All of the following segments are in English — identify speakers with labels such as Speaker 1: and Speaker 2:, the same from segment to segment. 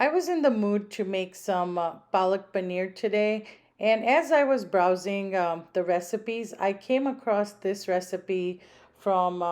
Speaker 1: I was in the mood to make some Palak Paneer today, and as I was browsing the recipes, I came across this recipe from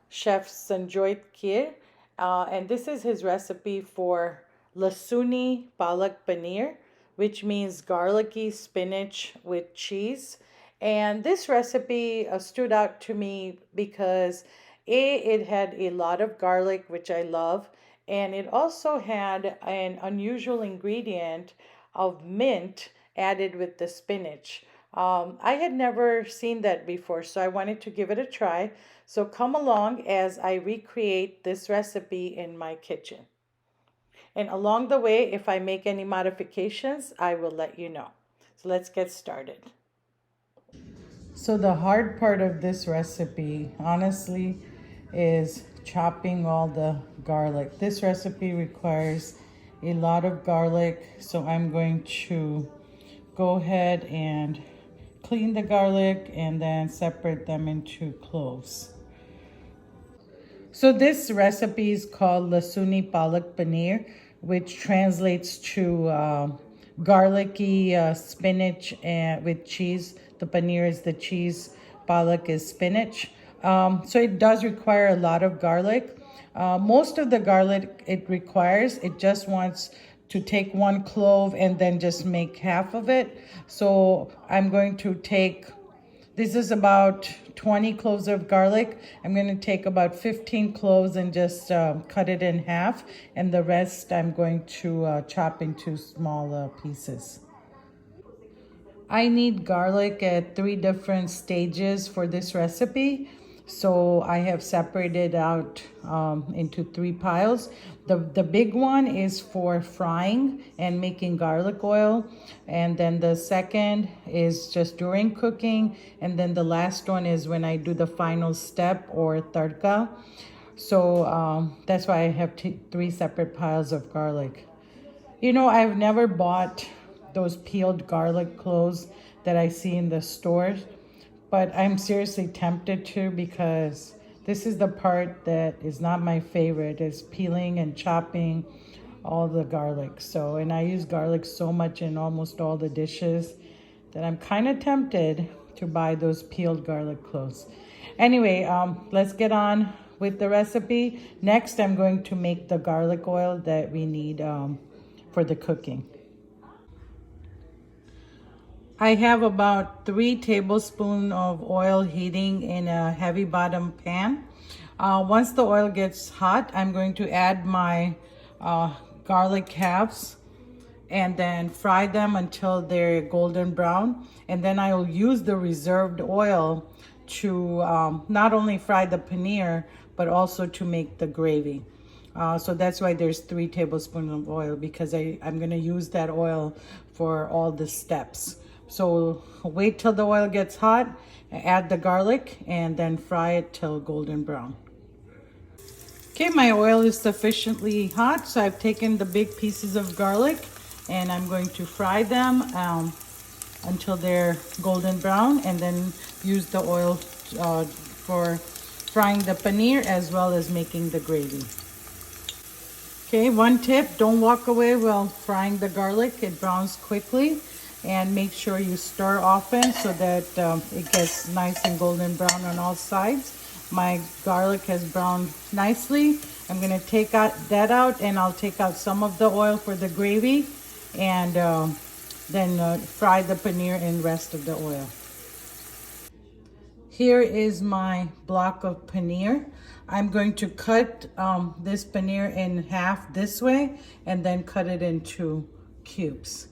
Speaker 1: Chef Sanjoyt Keer, and this is his recipe for Lasooni Palak Paneer, which means garlicky spinach with cheese. And this recipe stood out to me because it had a lot of garlic, which I love, and it also had an unusual ingredient of mint added with the spinach. I had never seen that before, so I wanted to give it a try. So come along as I recreate this recipe in my kitchen. And along the way, if I make any modifications, I will let you know. So let's get started. So the hard part of this recipe, honestly, is chopping all the garlic. This recipe requires a lot of garlic, so I'm going to go ahead and clean the garlic and then separate them into cloves. So this recipe is called Lasooni Palak Paneer, which translates to garlicky spinach and with cheese. The paneer is the cheese, palak is spinach. So it does require a lot of garlic. Most of the garlic it requires, it just wants to take one clove and then just make half of it. So I'm going to take, this is about 20 cloves of garlic. I'm going to take about 15 cloves and just cut it in half. And the rest I'm going to chop into small pieces. I need garlic at 3 different stages for this recipe. So I have separated out into 3 piles. The big one is for frying and making garlic oil. And then the second is just during cooking. And then the last one is when I do the final step or tadka. So that's why I have 3 separate piles of garlic. You know, I've never bought those peeled garlic cloves that I see in the stores, but I'm seriously tempted to because this is the part that is not my favorite, is peeling and chopping all the garlic. So, and I use garlic so much in almost all the dishes that I'm kind of tempted to buy those peeled garlic cloves. Anyway, let's get on with the recipe. Next, I'm going to make the garlic oil that we need for the cooking. I have about 3 tablespoons of oil heating in a heavy bottom pan. Once the oil gets hot, I'm going to add my garlic halves and then fry them until they're golden brown. And then I will use the reserved oil to not only fry the paneer, but also to make the gravy. So that's why there's 3 tablespoons of oil, because I'm going to use that oil for all the steps. So wait till the oil gets hot, add the garlic, and then fry it till golden brown. Okay, my oil is sufficiently hot, so I've taken the big pieces of garlic and I'm going to fry them until they're golden brown, and then use the oil for frying the paneer as well as making the gravy. Okay, one tip, don't walk away while frying the garlic. It browns quickly. And make sure you stir often so that it gets nice and golden brown on all sides. My garlic has browned nicely. I'm going to take that out, and I'll take out some of the oil for the gravy, and then fry the paneer in the rest of the oil. Here is my block of paneer. I'm going to cut this paneer in half this way and then cut it into cubes.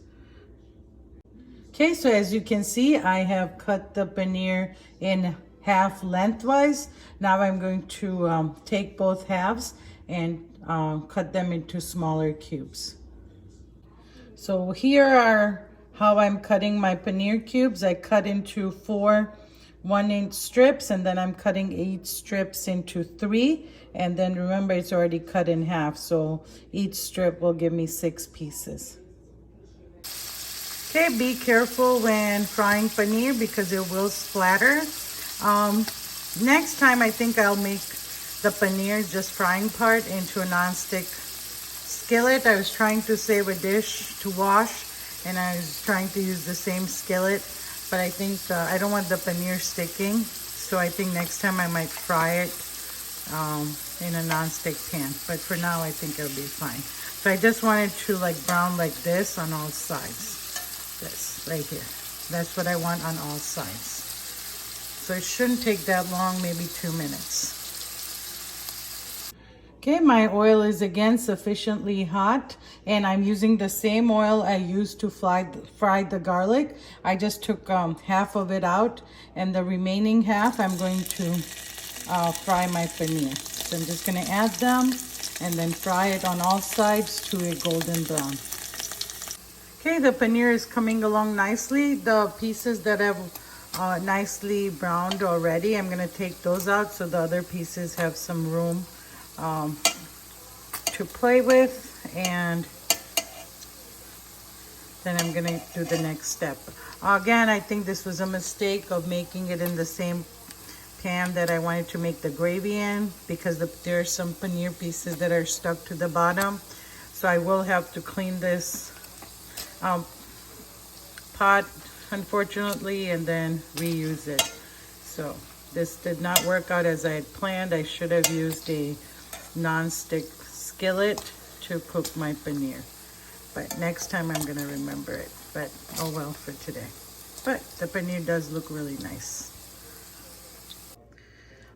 Speaker 1: Okay, so as you can see, I have cut the paneer in half lengthwise. Now I'm going to take both halves and cut them into smaller cubes. So here are how I'm cutting my paneer cubes. I cut into 4 1-inch strips, and then I'm cutting 8 strips into 3. And then remember, it's already cut in half, so each strip will give me 6 pieces. Okay, be careful when frying paneer because it will splatter. Next time, I think I'll make the paneer, just frying part, into a non-stick skillet. I was trying to save a dish to wash, and I was trying to use the same skillet, but I think I don't want the paneer sticking, so I think next time I might fry it in a non-stick pan. But for now, I think it'll be fine. So I just wanted to like brown like this on all sides. This right here. That's what I want on all sides. So it shouldn't take that long, maybe 2 minutes. Okay, my oil is again sufficiently hot, and I'm using the same oil I used to fry the garlic. I just took half of it out, and the remaining half I'm going to fry my paneer. So I'm just going to add them and then fry it on all sides to a golden brown. Okay, the paneer is coming along nicely. The pieces that have nicely browned already, I'm going to take those out so the other pieces have some room to play with, and then I'm gonna do the next step. Again, I think this was a mistake of making it in the same pan that I wanted to make the gravy in, because there are some paneer pieces that are stuck to the bottom. So I will have to clean this pot, unfortunately, and then reuse it. So this did not work out as I had planned. I should have used a non-stick skillet to cook my paneer, but next time I'm gonna remember it. But oh well for today. But the paneer does look really nice.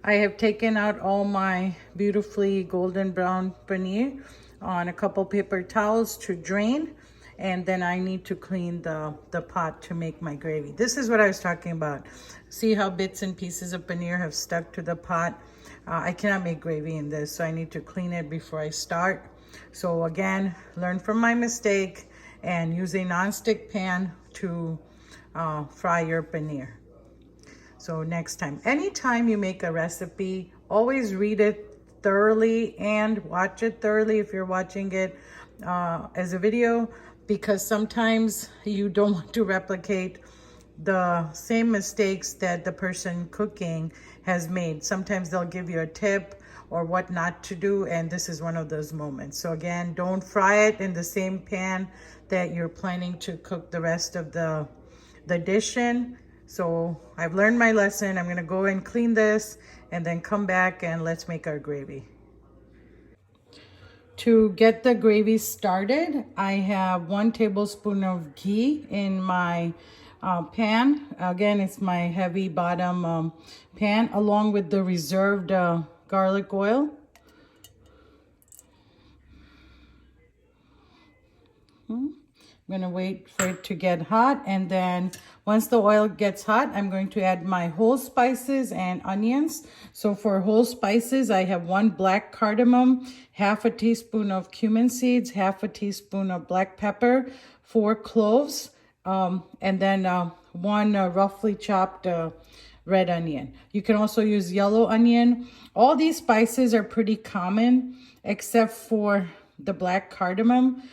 Speaker 1: I have taken out all my beautifully golden brown paneer on a couple paper towels to drain, and then I need to clean the pot to make my gravy. This is what I was talking about. See how bits and pieces of paneer have stuck to the pot? I cannot make gravy in this, so I need to clean it before I start. So again, learn from my mistake and use a non-stick pan to fry your paneer. So next time, anytime you make a recipe, always read it thoroughly and watch it thoroughly if you're watching it as a video, because sometimes you don't want to replicate the same mistakes that the person cooking has made. Sometimes they'll give you a tip or what not to do, and this is one of those moments. So again, don't fry it in the same pan that you're planning to cook the rest of the dish in. So I've learned my lesson. I'm gonna go and clean this and then come back and let's make our gravy. To get the gravy started, I have 1 tablespoon of ghee in my pan. Again, it's my heavy bottom pan, along with the reserved garlic oil. I'm gonna wait for it to get hot, and then once the oil gets hot, I'm going to add my whole spices and onions. So for whole spices, I have 1 black cardamom, half a teaspoon of cumin seeds, half a teaspoon of black pepper, 4 cloves, and then 1 roughly chopped red onion. You can also use yellow onion. All these spices are pretty common except for the black cardamom.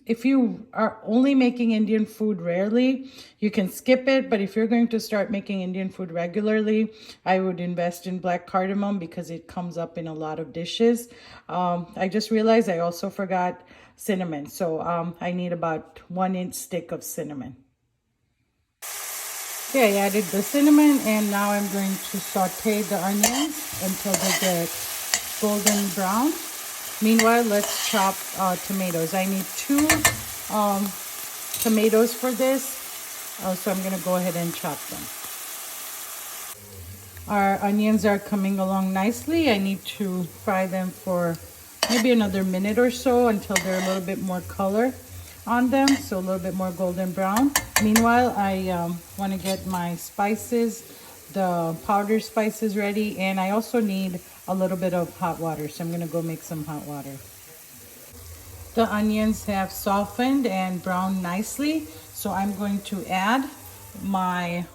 Speaker 1: If you are only making Indian food rarely, you can skip it. But if you're going to start making Indian food regularly, I would invest in black cardamom because it comes up in a lot of dishes. I just realized I also forgot cinnamon. So I need about 1-inch stick of cinnamon. Okay, I added the cinnamon, and now I'm going to saute the onions until they get golden brown. Meanwhile, let's chop tomatoes. I need 2 tomatoes for this, so I'm going to go ahead and chop them. Our onions are coming along nicely. I need to fry them for maybe another minute or so until they're a little bit more color on them, so a little bit more golden brown. Meanwhile, I want to get my spices, the powdered spices ready, and I also need a little bit of hot water, so I'm going to go make some hot water. The onions have softened and browned nicely, so I'm going to add my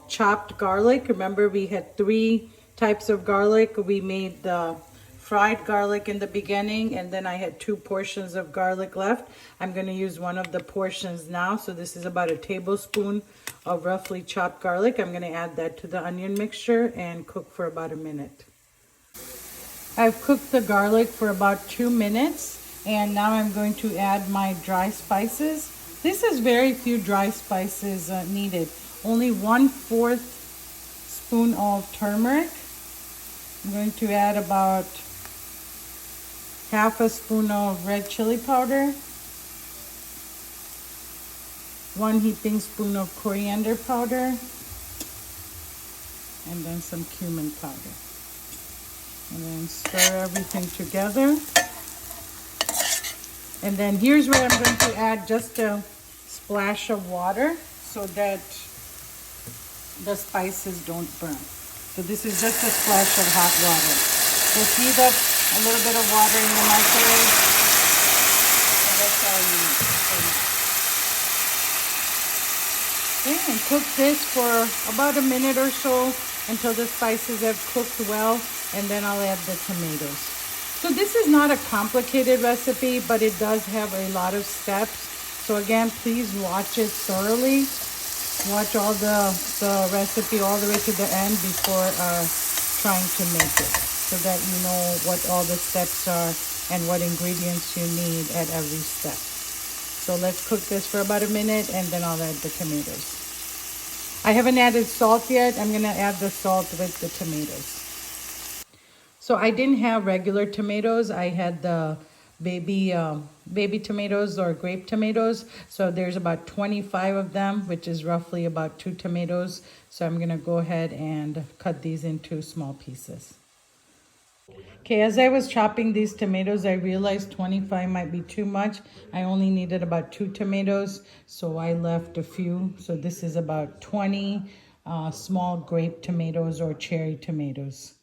Speaker 1: chopped garlic. Remember, we had 3 types of garlic. We made the fried garlic in the beginning, and then I had 2 portions of garlic left. I'm going to use one of the portions now, so this is about a tablespoon of roughly chopped garlic. I'm going to add that to the onion mixture and cook for about a minute. I've cooked the garlic for about 2 minutes, And now I'm going to add my dry spices. This is very few dry spices needed. Only 1/4 spoon of turmeric. I'm going to add about half a spoon of red chili powder, 1 heaping spoon of coriander powder, and then some cumin powder. And then stir everything together. And then here's where I'm going to add just a splash of water so that the spices don't burn. So this is just a splash of hot water. Just heat up a little bit of water in the microwave. And that's all you need. Okay, and cook this for about a minute or so until the spices have cooked well, and then I'll add the tomatoes. So this is not a complicated recipe, but it does have a lot of steps. So again, please watch it thoroughly. Watch all the recipe all the way to the end before trying to make it, so that you know what all the steps are and what ingredients you need at every step. So let's cook this for about a minute, and then I'll add the tomatoes. I haven't added salt yet. I'm gonna add the salt with the tomatoes. So I didn't have regular tomatoes. I had the baby tomatoes or grape tomatoes. So there's about 25 of them, which is roughly about 2 tomatoes. So I'm gonna go ahead and cut these into small pieces. Okay, as I was chopping these tomatoes, I realized 25 might be too much. I only needed about 2 tomatoes, so I left a few. So this is about 20 small grape tomatoes or cherry tomatoes.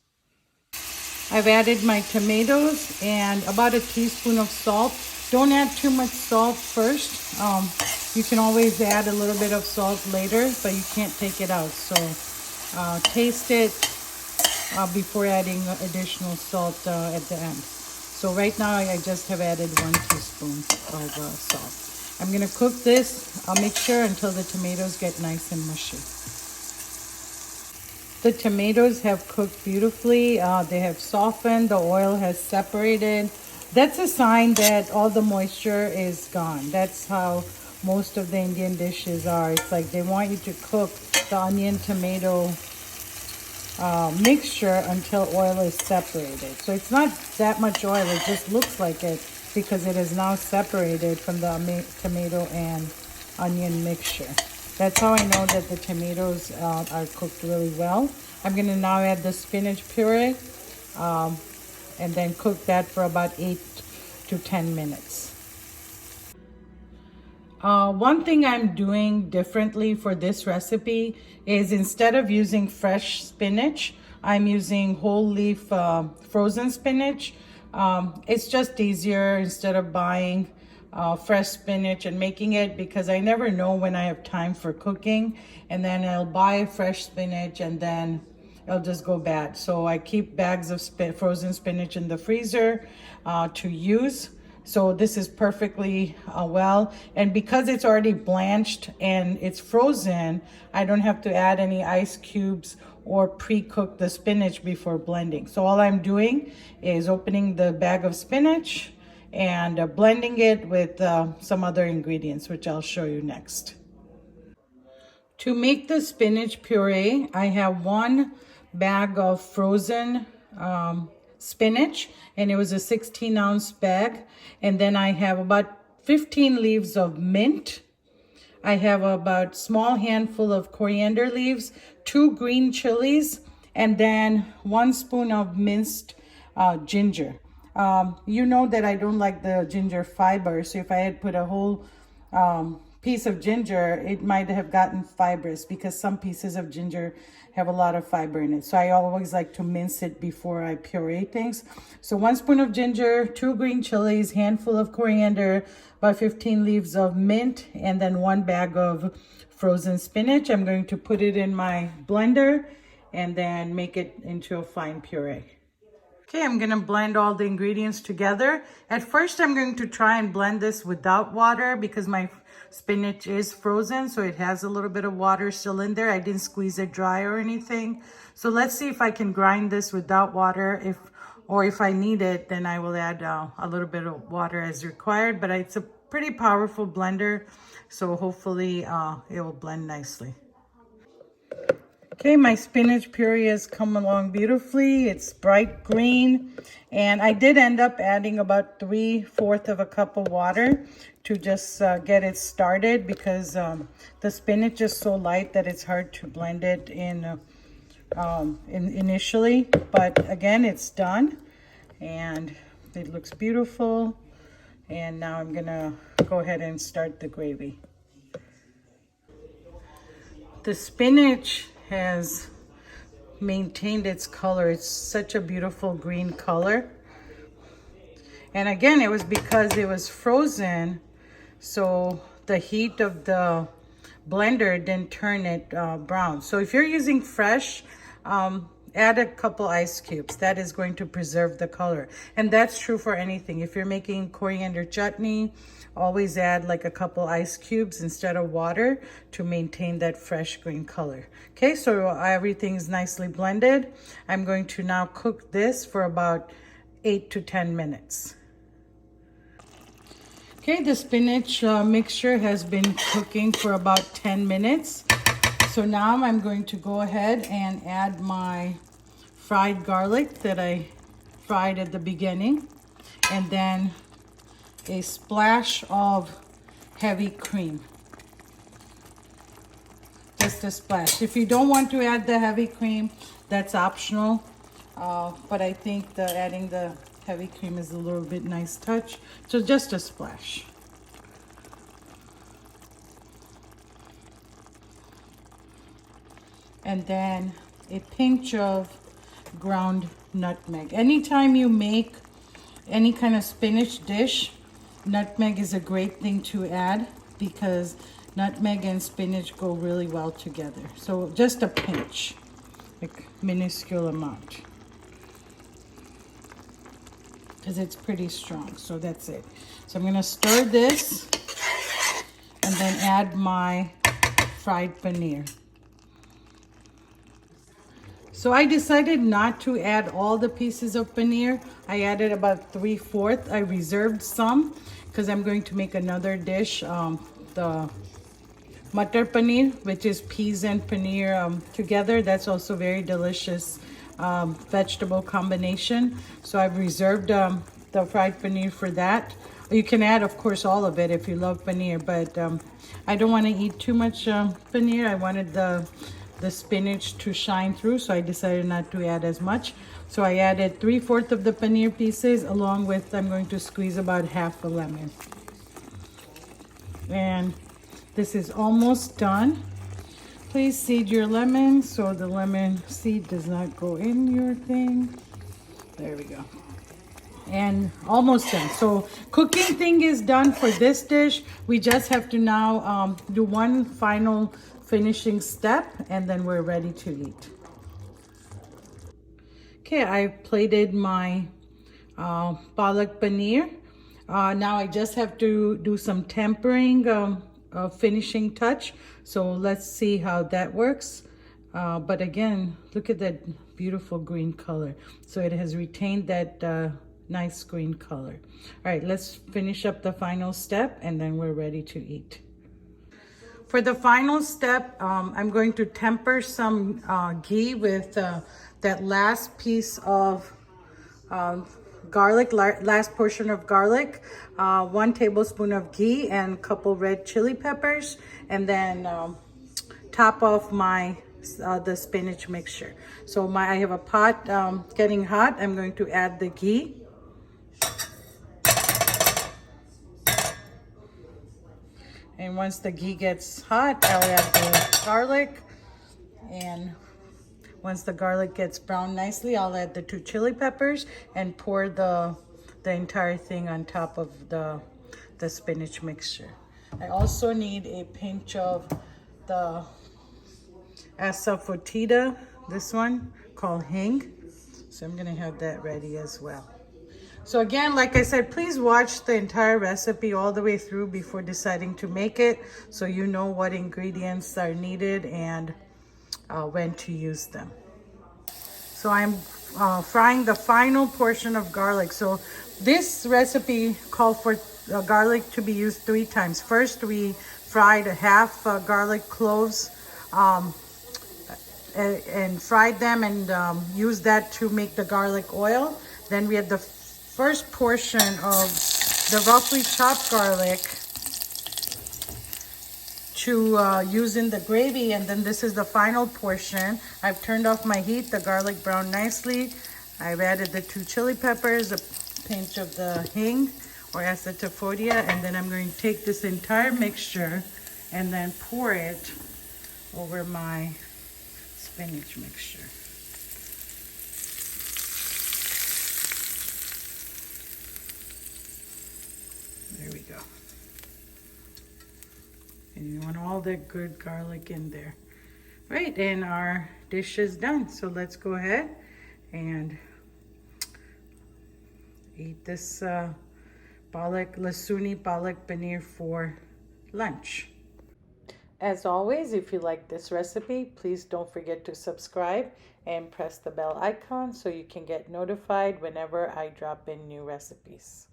Speaker 1: I've added my tomatoes and about a teaspoon of salt. Don't add too much salt first. You can always add a little bit of salt later, but you can't take it out. So taste it before adding additional salt at the end. So right now I just have added 1 teaspoon of salt. I'm gonna cook this, I'll make sure, until the tomatoes get nice and mushy. The tomatoes have cooked beautifully. They have softened, the oil has separated. That's a sign that all the moisture is gone. That's how most of the Indian dishes are. It's like they want you to cook the onion tomato mixture until oil is separated. So it's not that much oil, it just looks like it because it is now separated from the tomato and onion mixture. That's how I know that the tomatoes are cooked really well. I'm gonna now add the spinach puree and then cook that for about 8 to 10 minutes. One thing I'm doing differently for this recipe is instead of using fresh spinach, I'm using whole leaf frozen spinach. It's just easier instead of buying fresh spinach and making it, because I never know when I have time for cooking, and then I'll buy fresh spinach and then it'll just go bad. So I keep bags of frozen spinach in the freezer to use. So this is perfectly well, and because it's already blanched and it's frozen, I don't have to add any ice cubes or pre-cook the spinach before blending. So all I'm doing is opening the bag of spinach and blending it with some other ingredients, which I'll show you next. To make the spinach puree, I have 1 bag of frozen spinach, and it was a 16-ounce bag. And then I have about 15 leaves of mint. I have about small handful of coriander leaves, 2 green chilies, and then 1 spoon of minced ginger. You know that I don't like the ginger fiber, so if I had put a whole piece of ginger, it might have gotten fibrous, because some pieces of ginger have a lot of fiber in it. So I always like to mince it before I puree things. So 1 spoon of ginger, 2 green chilies, handful of coriander, about 15 leaves of mint, and then 1 bag of frozen spinach. I'm going to put it in my blender and then make it into a fine puree. Okay, I'm gonna blend all the ingredients together. At first, I'm going to try and blend this without water because my spinach is frozen, so it has a little bit of water still in there. I didn't squeeze it dry or anything. So let's see if I can grind this without water. If or if I need it, then I will add a little bit of water as required. But it's a pretty powerful blender, so hopefully it will blend nicely. Okay, my spinach puree has come along beautifully. It's bright green, and I did end up adding about 3/4 of a cup of water to just get it started, because the spinach is so light that it's hard to blend it initially. But again, it's done, and it looks beautiful. And now I'm gonna go ahead and start the gravy. The spinach has maintained its color. It's such a beautiful green color. And again, it was because it was frozen, so the heat of the blender didn't turn it brown. So if you're using fresh, add a couple ice cubes. That is going to preserve the color. And that's true for anything. If you're making coriander chutney, always add like a couple ice cubes instead of water to maintain that fresh green color. Okay, so everything's nicely blended. I'm going to now cook this for about 8 to 10 minutes. Okay, the spinach mixture has been cooking for about 10 minutes. So now I'm going to go ahead and add my fried garlic that I fried at the beginning, and then a splash of heavy cream. Just a splash. If you don't want to add the heavy cream, that's optional. But I think adding the heavy cream is a little bit nice touch. So just a splash. And then a pinch of ground nutmeg. Anytime you make any kind of spinach dish, nutmeg is a great thing to add, because nutmeg and spinach go really well together. So just a pinch, like minuscule amount, because it's pretty strong. So that's it. So I'm gonna stir this and then add my fried paneer. So I decided not to add all the pieces of paneer. I added about 3/4. I reserved some because I'm going to make another dish, the Matar paneer, which is peas and paneer together. That's also very delicious vegetable combination. So I've reserved the fried paneer for that. You can add, of course, all of it if you love paneer, but I don't want to eat too much paneer. I wanted the spinach to shine through, so I decided not to add as much. So I added 3/4 of the paneer pieces, along with, I'm going to squeeze about half a lemon. And this is almost done. Please seed your lemon so the lemon seed does not go in your thing. There we go. And almost done. So cooking thing is done for this dish. We just have to now do one final finishing step, and then we're ready to eat. Okay, I plated my Palak Paneer. Now I just have to do some tempering, finishing touch. So let's see how that works. But again, look at that beautiful green color. So it has retained that nice green color. All right, let's finish up the final step, and then we're ready to eat. For the final step, I'm going to temper some ghee with that last piece of garlic, last portion of garlic, 1 tablespoon of ghee, and a couple red chili peppers, and then top off my the spinach mixture. So I have a pot getting hot. I'm going to add the ghee. And once the ghee gets hot, I'll add the garlic. And once the garlic gets browned nicely, I'll add the 2 chili peppers and pour the entire thing on top of the spinach mixture. I also need a pinch of the asafoetida, this one called hing. So I'm gonna have that ready as well. So again, like I said, please watch the entire recipe all the way through before deciding to make it, so you know what ingredients are needed and when to use them. So I'm frying the final portion of garlic. So this recipe called for garlic to be used 3 times. First, we fried a half garlic cloves and fried them and used that to make the garlic oil. Then we had the first portion of the roughly chopped garlic to use in the gravy, and then this is the final portion. I've turned off my heat. The garlic browned nicely. I've added the 2 chili peppers, a pinch of the hing or acetofodia, and then I'm going to take this entire mixture and then pour it over my spinach mixture. There we go. And you want all that good garlic in there. Right, and our dish is done. So let's go ahead and eat this Lasooni Palak Paneer for lunch. As always, if you like this recipe, please don't forget to subscribe and press the bell icon so you can get notified whenever I drop in new recipes.